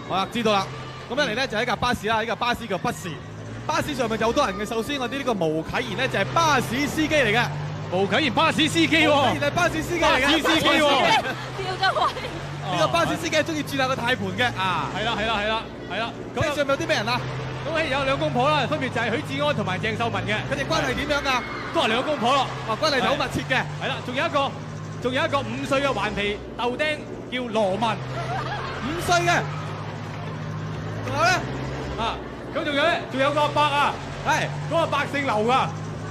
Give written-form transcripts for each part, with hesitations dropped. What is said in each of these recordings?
好啦，知道啦。咁一嚟咧就係一架巴士啦，呢架巴士叫不是。巴士上面有好多人嘅。首先我哋呢個毛啟賢咧就係巴士司機嚟嘅。毛啟賢巴士司機喎，毛啟賢係巴士司機嚟嘅。巴士司機喎，吊咗位。呢個巴士司機係中意轉下個軚盤嘅啊。係啦。咁上面有啲咩人啊？咁有兩公婆啦，分別就係許志安同埋鄭秀文嘅。佢哋關係點樣㗎？都係兩公婆咯。關係就好密切嘅。係啦，仲有一個5歲嘅頑皮豆丁叫羅文，5歲嘅。仲有咧咁仲有個阿伯啊，係嗰個阿伯姓劉㗎，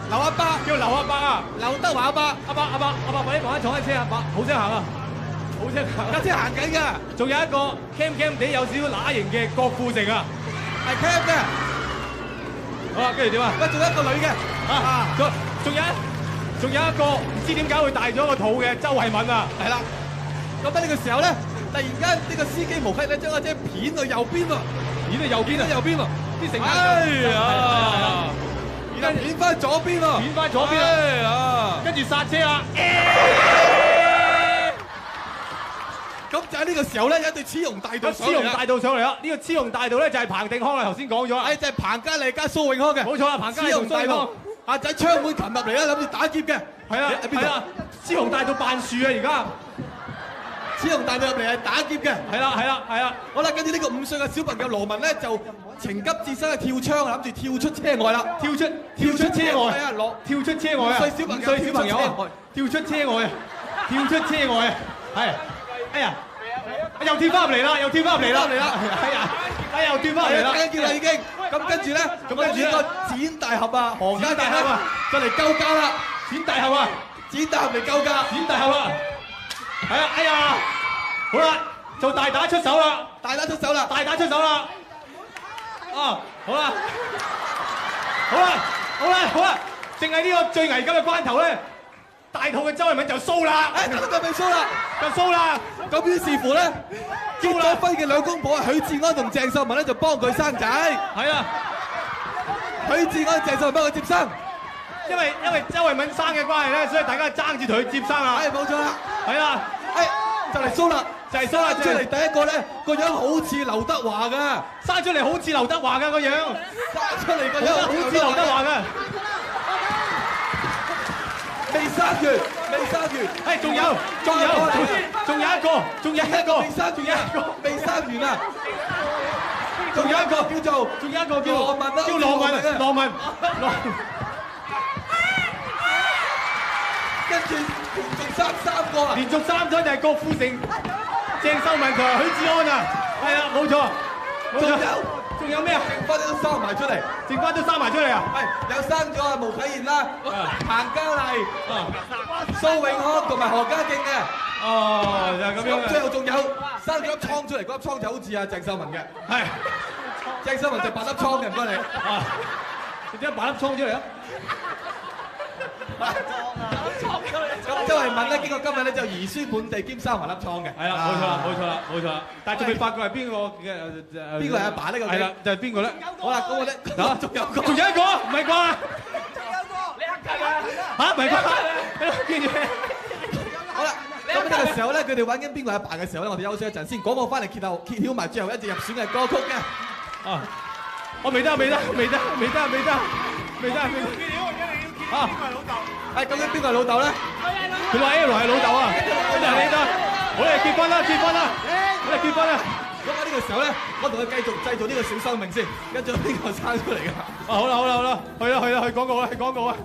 劉阿伯叫劉阿伯啊，劉德華阿伯，阿伯，快啲慢慢坐喺車啊，好聲行啊，好聲行，架車行緊㗎。仲有一個 cam 地有少少乸型嘅郭富城啊，係 cam 嘅。好啦，跟住點啊？喂，仲有一個女嘅。仲有一個唔知點解會大咗個肚嘅周慧敏啊，係啦。咁喺呢個時候咧，突然間呢個司機無稽咧將架車片到右邊喎，片到右邊喎，啲乘客然後片翻左邊喎，片翻左邊啊，跟住剎車啊，咁就喺呢個時候咧，有一隊雌雄大盜上嚟啦。呢個雌雄大盜咧就係彭定康啊，頭先講咗啦，就係彭嘉麗加蘇永康嘅。冇錯啦，彭嘉麗同蘇永康。阿仔窗門擒入嚟啦，諗住打劫嘅。係啊，雌雄大盜扮樹啊，而家雌雄大盜入嚟係打劫嘅。係啦。好啦，跟住呢個5歲嘅小朋友羅文咧就情急智生去跳窗，諗住跳出車外啦。跳出車外啊！5歲小朋友啊，跳出車外啊！係，哎呀，又跳翻入嚟啦！又跳翻入嚟啦！驚叫啦已經。咁跟住咧，呢個剪大俠啊，何家大俠啊，就嚟救駕啦！剪大俠嚟救駕！係啊！哎呀，好啦，就大打出手啦！好啦，淨係呢個最危急嘅關頭咧，大肚嘅周慧敏就騷啦！就未蘇啦！咁於是乎咧，結咗婚嘅兩公婆許志安同鄭秀文咧就幫佢生仔。係啊，許志安、鄭秀文幫佢接生。因為周慧敏生嘅關係咧，所以大家爭住同佢接生啊！冇錯啦，係啦，就嚟蘇啦，出嚟第一個咧個樣好似劉德華㗎，生出嚟好似劉德華㗎個樣，生出嚟個樣好似劉德華㗎。未生完，仲有一個，未生完啊！仲有一個叫羅文，跟住連續生3個啊！連續生咗就係郭富城、鄭秀文同埋許志安啊！係啦，冇錯。仲有咩啊？剩翻都生埋出嚟啊！係有生咗啊，毛啟賢啦，彭嘉麗、蘇永康同埋何家勁嘅。就係咁樣。最後仲有生咗粒瘡出嚟，嗰粒瘡就好似阿鄭秀文嘅。係，鄭秀文就8粒瘡嘅，唔該你。你點解8粒瘡出嚟啊？周慧敏咧，經過今日咧就兒孫滿地兼生埋粒瘡嘅。係啦，冇錯啦。但係仲未發覺係邊個嘅？邊個係阿爸呢個？係啦，就係邊個咧？好啦，嗰個咧，仲有一個，唔係啩？你黑雞啊？嚇，唔係啩？跟住，好啦，咁呢個時候咧，佢哋揾緊邊個阿爸嘅時候咧，我哋休息一陣先。廣播翻嚟揭曉埋最後一隻入選嘅歌曲嘅。我未得。究竟邊個係老豆咧？佢話 L 係老豆啊！真係你得，好啦，結婚啦！咁喺呢個時候咧，我同佢繼續製造呢個小生命先，跟住邊個生出嚟㗎？好啦，去廣告啊！